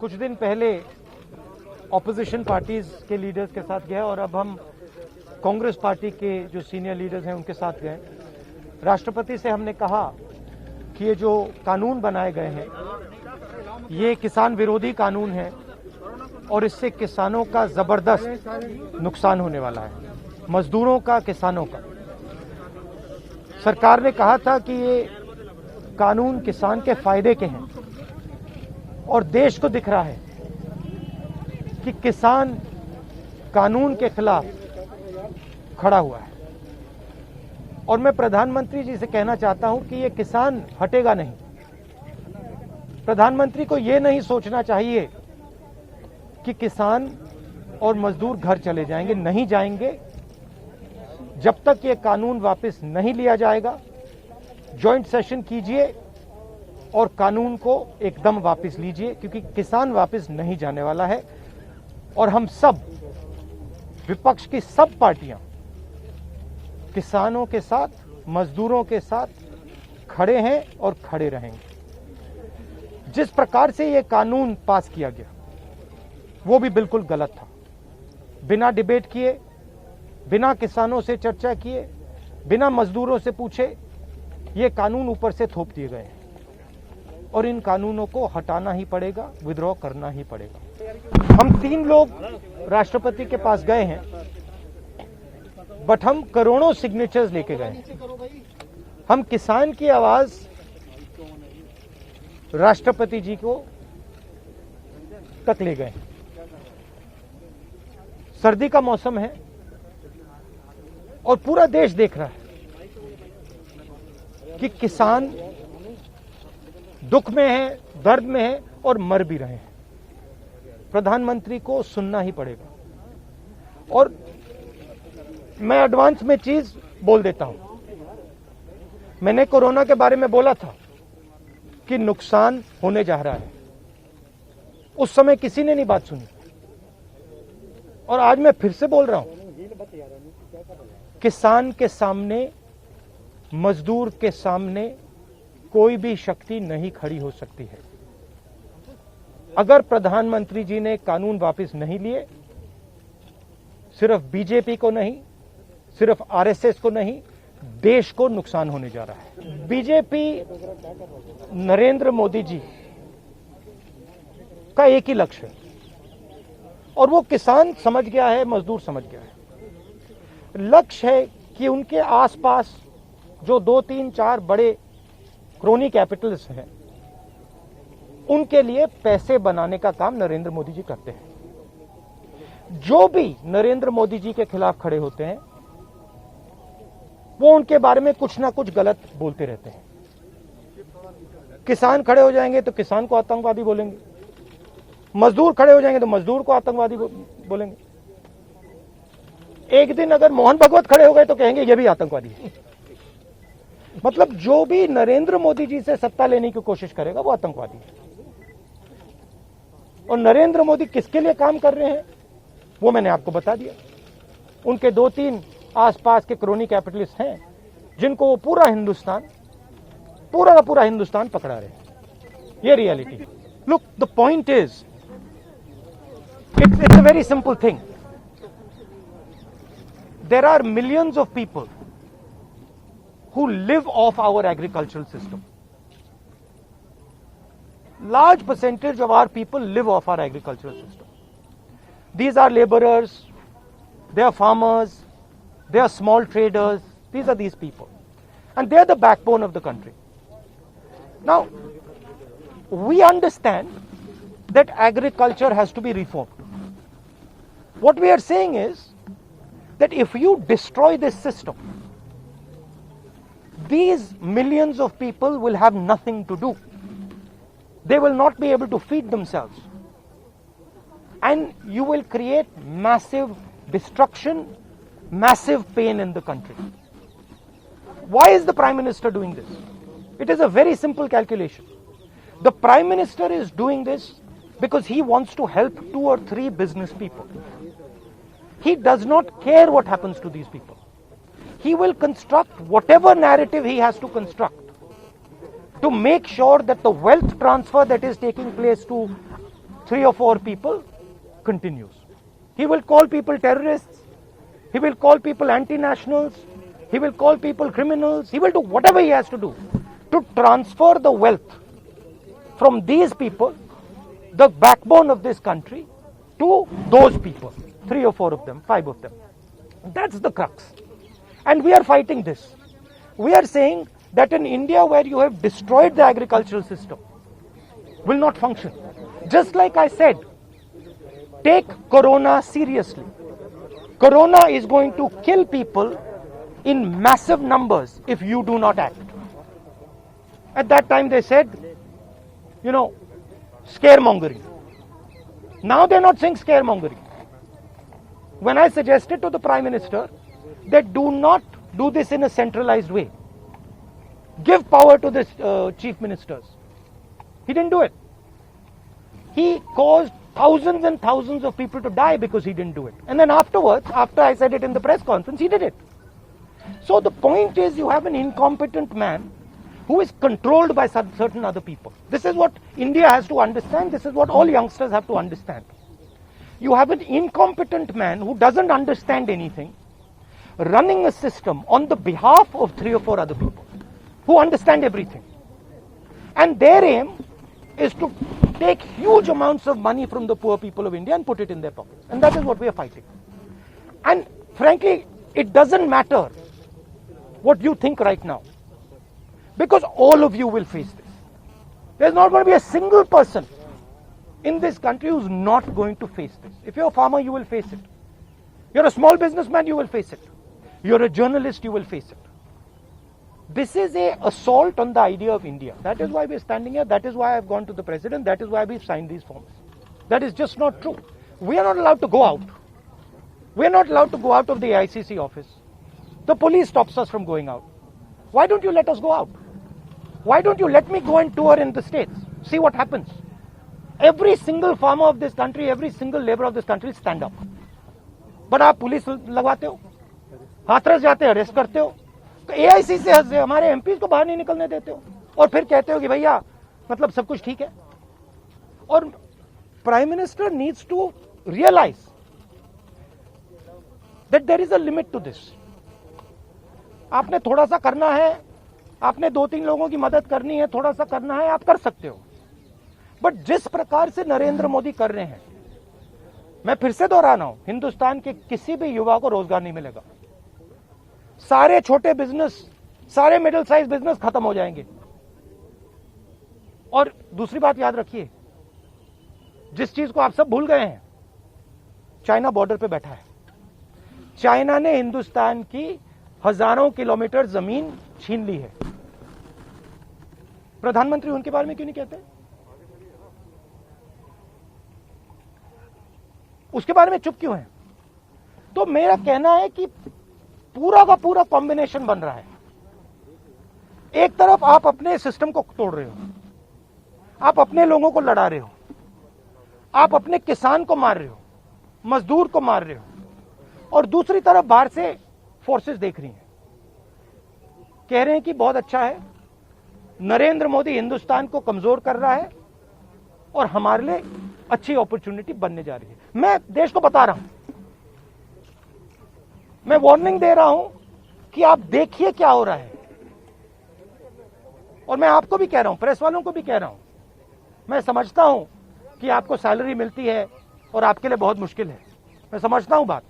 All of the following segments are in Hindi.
कुछ दिन पहले ऑपोजिशन पार्टीज के लीडर्स के साथ गए और अब हम कांग्रेस पार्टी के जो सीनियर लीडर्स हैं उनके साथ गए। राष्ट्रपति से हमने कहा कि ये जो कानून बनाए गए हैं ये किसान विरोधी कानून है और इससे किसानों का जबरदस्त नुकसान होने वाला है, मजदूरों का, किसानों का। सरकार ने कहा था कि ये कानून किसान के फायदे के हैं और देश को दिख रहा है कि किसान कानून के खिलाफ खड़ा हुआ है। और मैं प्रधानमंत्री जी से कहना चाहता हूं कि ये किसान हटेगा नहीं। प्रधानमंत्री को ये नहीं सोचना चाहिए कि किसान और मजदूर घर चले जाएंगे, नहीं जाएंगे। जब तक ये कानून वापस नहीं लिया जाएगा, जॉइंट सेशन कीजिए और कानून को एकदम वापस लीजिए, क्योंकि किसान वापस नहीं जाने वाला है। और हम सब, विपक्ष की सब पार्टियां किसानों के साथ, मजदूरों के साथ खड़े हैं और खड़े रहेंगे। जिस प्रकार से ये कानून पास किया गया वो भी बिल्कुल गलत था। बिना डिबेट किए, बिना किसानों से चर्चा किए, बिना मजदूरों से पूछे ये कानून ऊपर से थोप दिए गए हैं और इन कानूनों को हटाना ही पड़ेगा, विद्रॉ करना ही पड़ेगा। हम 3 लोग राष्ट्रपति के पास गए हैं, बट हम करोड़ों सिग्नेचर्स लेके गए। हम किसान की आवाज राष्ट्रपति जी को तक ले गए। सर्दी का मौसम है और पूरा देश देख रहा है कि किसान दुख में है, दर्द में है और मर भी रहे हैं। प्रधानमंत्री को सुनना ही पड़ेगा। और मैं एडवांस में चीज बोल देता हूं। मैंने कोरोना के बारे में बोला था कि नुकसान होने जा रहा है। उस समय किसी ने नहीं बात सुनी और आज मैं फिर से बोल रहा हूं, किसान के सामने, मजदूर के सामने कोई भी शक्ति नहीं खड़ी हो सकती है। अगर प्रधानमंत्री जी ने कानून वापस नहीं लिए, सिर्फ बीजेपी को नहीं, सिर्फ आरएसएस को नहीं, देश को नुकसान होने जा रहा है। बीजेपी, नरेंद्र मोदी जी का एक ही लक्ष्य है और वो किसान समझ गया है, मजदूर समझ गया है। लक्ष्य है कि उनके आसपास जो 2, 3, 4 बड़े क्रोनी कैपिटल्स हैं, उनके लिए पैसे बनाने का काम नरेंद्र मोदी जी करते हैं। जो भी नरेंद्र मोदी जी के खिलाफ खड़े होते हैं वो उनके बारे में कुछ ना कुछ गलत बोलते रहते हैं। किसान खड़े हो जाएंगे तो किसान को आतंकवादी बोलेंगे, मजदूर खड़े हो जाएंगे तो मजदूर को आतंकवादी बोलेंगे। एक दिन अगर मोहन भगवत खड़े हो गए तो कहेंगे ये भी आतंकवादी है। मतलब जो भी नरेंद्र मोदी जी से सत्ता लेने की कोशिश करेगा वो आतंकवादी है। और नरेंद्र मोदी किसके लिए काम कर रहे हैं वो मैंने आपको बता दिया। उनके 2-3 आसपास के क्रोनी कैपिटलिस्ट हैं जिनको वो पूरा का पूरा हिंदुस्तान पकड़ा रहे हैं। ये reality. Look, the point is, it's a very simple thing. There are millions of people who live off our agricultural system. Large percentage of our people live off our agricultural system. These are laborers, they are farmers, they are small traders. These are these people. And they are the backbone of the country. Now, we understand that agriculture has to be reformed. What we are saying is that if you destroy this system, these millions of people will have nothing to do. They will not be able to feed themselves. And you will create massive destruction, massive pain in the country. Why is the Prime Minister doing this? It is a very simple calculation. The Prime Minister is doing this because he wants to help 2 or 3 business people. He does not care what happens to these people. He will construct whatever narrative he has to construct to make sure that the wealth transfer that is taking place to 3 or 4 people continues. He will call people terrorists. He will call people anti-nationals. He will call people criminals. He will do whatever he has to do to transfer the wealth from these people, the backbone of this country, to those people. 3 or 4 of them, 5 of them. That's the crux. And we are fighting this. We are saying that in India, where you have destroyed the agricultural system, will not function. Just like I said, take corona seriously. Corona is going to kill people in massive numbers if you do not act. At that time they said, scaremongering. Now they're not saying scaremongering. When I suggested to the Prime Minister that do not do this in a centralized way, give power to the chief ministers, he didn't do it. He caused thousands and thousands of people to die because he didn't do it. And then afterwards, after I said it in the press conference, he did it. So the point is, you have an incompetent man who is controlled by certain other people. This is what India has to understand. This is what all youngsters have to understand. You have an incompetent man who doesn't understand anything, running a system on the behalf of 3 or 4 other people who understand everything. And their aim is to take huge amounts of money from the poor people of India and put it in their pockets. And that is what we are fighting. And frankly, it doesn't matter what you think right now, because all of you will face this. There's not going to be a single person in this country who's not going to face this. If you're a farmer, you will face it. You're a small businessman, you will face it. You're a journalist, you will face it. This is an assault on the idea of India. That is why we're standing here. That is why I've gone to the president. That is why we've signed these forms. That is just not true. We are not allowed to go out. We are not allowed to go out of the ICC office. The police stops us from going out. Why don't you let us go out? Why don't you let me go and tour in the states? See what happens. Every single farmer of this country, every single labor of this country stand up. But आप पुलिस लगवाते हो, हाथरस जाते हो, अरेस्ट करते हो, तो AIC से हमारे एमपी को बाहर नहीं निकलने देते हो, और फिर कहते हो कि भैया मतलब सब कुछ ठीक है. और prime minister needs to realise that there is a limit to this. आपने थोड़ा सा करना है, आपने 2-3 लोगों की मदद करनी है, थोड़ा सा करना है, आप कर सकते हो. बट जिस प्रकार से नरेंद्र मोदी कर रहे हैं, मैं फिर से दोहरा रहा हूं, हिंदुस्तान के किसी भी युवा को रोजगार नहीं मिलेगा. सारे छोटे बिजनेस, सारे मिडिल साइज बिजनेस खत्म हो जाएंगे. और दूसरी बात याद रखिए, जिस चीज को आप सब भूल गए हैं, चाइना बॉर्डर पे बैठा है. चाइना ने हिंदुस्तान की हजारों किलोमीटर जमीन छीन ली है. प्रधानमंत्री उनके बारे में क्यों नहीं कहते? उसके बारे में चुप क्यों है? तो मेरा कहना है कि पूरा का पूरा कॉम्बिनेशन बन रहा है. एक तरफ आप अपने सिस्टम को तोड़ रहे हो, आप अपने लोगों को लड़ा रहे हो, आप अपने किसान को मार रहे हो, मजदूर को मार रहे हो, और दूसरी तरफ बाहर से फोर्सेस देख रही हैं, कह रहे हैं कि बहुत अच्छा है, नरेंद्र मोदी हिंदुस्तान को कमजोर कर रहा है और हमारे लिए अच्छी अपॉर्चुनिटी बनने जा रही है. मैं देश को बता रहा हूं, मैं वार्निंग दे रहा हूं कि आप देखिए क्या हो रहा है. और मैं आपको भी कह रहा हूं, प्रेस वालों को भी कह रहा हूं, मैं समझता हूं कि आपको सैलरी मिलती है और आपके लिए बहुत मुश्किल है. मैं समझता हूं बात,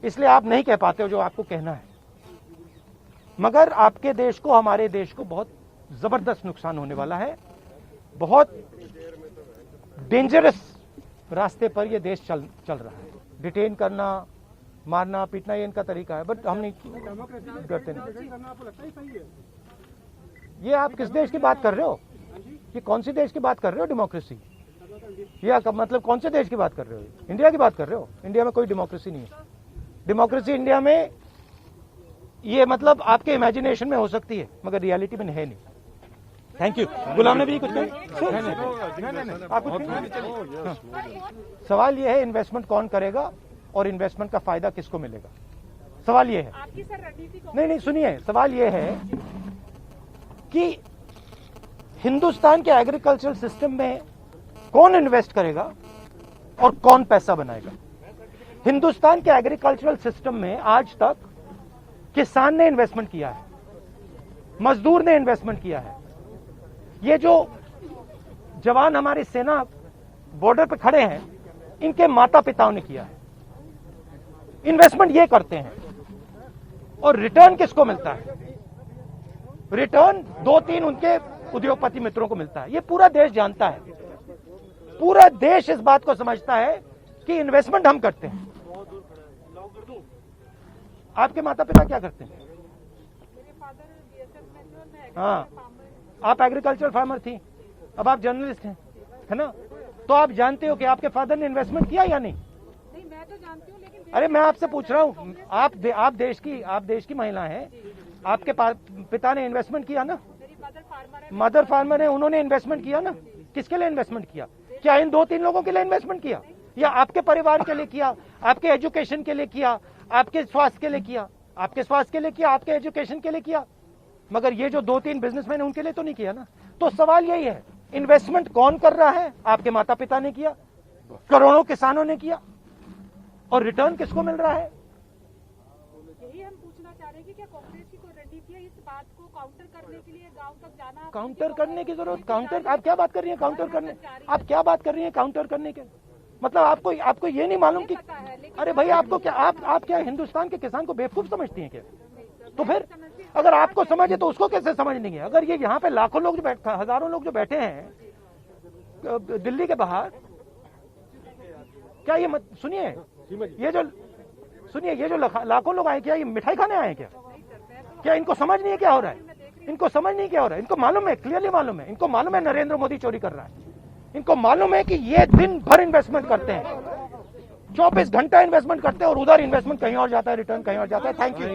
इसलिए आप नहीं कह पाते हो जो आपको कहना है. मगर आपके देश को, हमारे देश को बहुत जबरदस्त नुकसान होने वाला है. बहुत डेंजरस रास्ते पर यह देश चल रहा है. डिटेन करना, मारना, पीटना, ये इनका तरीका है, बट हम नहीं डरते नहीं. ये आप किस देश की बात कर रहे हो? ये कौन सी देश की बात कर रहे हो? डेमोक्रेसी? ये मतलब कौन से देश की बात कर रहे हो? इंडिया की बात कर रहे हो? इंडिया में कोई डेमोक्रेसी नहीं है. डेमोक्रेसी इंडिया में ये मतलब आपके इमेजिनेशन में हो सकती है, मगर रियलिटी में है नहीं. Thank you. गुलाम नबी कुछ कहें? आप कुछ कहें? सवाल ये है, इन्वेस्टमेंट कौन करेगा और इन्वेस्टमेंट का फायदा किसको मिलेगा? सवाल ये है. नहीं, सुनिए, सवाल ये है कि हिंदुस्तान के एग्रीकल्चरल सिस्टम में कौन इन्वेस्ट करेगा और कौन पैसा बनाएगा। हिंदुस्तान के एग्रीकल्चरल सिस्टम में आज तक किसान ने इन्वेस्टमेंट किया है, मजदूर ने इन्वेस्टमेंट किया है। ये जो जवान हमारी सेना बॉर्डर पे खड़े हैं, इनके माता पिताओं ने किया है। इन्वेस्टमेंट ये करते हैं और रिटर्न किसको मिलता है? रिटर्न 2-3 उनके उद्योगपति मित्रों को मिलता है। ये पूरा देश जानता है, पूरा देश इस बात को समझता है कि इन्वेस्टमेंट हम करते हैं। आपके माता पिता क्या करते हैं? हाँ, आप एग्रीकल्चर फार्मर थी, अब आप जर्नलिस्ट हैं, है ना? तो आप जानते हो कि आपके फादर ने इन्वेस्टमेंट किया या नहीं? नहीं, मैं तो जानती हूँ, लेकिन अरे मैं आपसे पूछ रहा हूँ, आप देश की महिला हैं, आपके पिता ने इन्वेस्टमेंट किया ना? मेरी मदर फार्मर है, उन्होंने इन्वेस्टमेंट किया ना? किसके लिए इन्वेस्टमेंट किया? क्या इन 2-3 लोगों के लिए इन्वेस्टमेंट किया, या आपके परिवार के लिए किया, आपके एजुकेशन के लिए किया, आपके स्वास्थ्य के लिए किया, आपके स्वास्थ्य के लिए किया, आपके एजुकेशन के लिए किया? मगर ये जो 2-3 बिजनेसमैन है उनके लिए तो नहीं किया ना। तो सवाल यही है, इन्वेस्टमेंट कौन कर रहा है? आपके माता पिता ने किया, करोड़ों किसानों ने किया, और रिटर्न किसको मिल रहा है? यही हम पूछना चाह रहे हैं कि क्या कांग्रेस की कोई रणनीति है इस बात को काउंटर करने के लिए, गांव तक जाना? काउंटर करने की जरूरत, काउंटर आप क्या बात कर रही हैं? काउंटर करने, आप क्या बात कर रही हैं काउंटर करने के? मतलब आपको ये नहीं मालूम कि, अरे भाई आपको क्या, आप क्या हिंदुस्तान के किसान को बेवकूफ समझती हैं क्या? तो फिर अगर आपको समझे तो उसको कैसे समझ नहीं है? अगर ये यहाँ पे लाखों लोग जो हजारों लोग जो बैठे हैं दिल्ली के बाहर, क्या ये सुनिए, ये जो लाखों लोग आए, क्या ये मिठाई खाने आए क्या? क्या इनको समझ नहीं है क्या हो रहा है? इनको समझ नहीं क्या हो रहा है? इनको मालूम है, क्लियरली मालूम है, इनको मालूम है नरेंद्र मोदी चोरी कर रहा है। इनको मालूम है कि ये दिन भर इन्वेस्टमेंट करते हैं, 24 घंटा इन्वेस्टमेंट करते हैं, और उधर इन्वेस्टमेंट कहीं और जाता है, रिटर्न कहीं और जाता है। Thank you.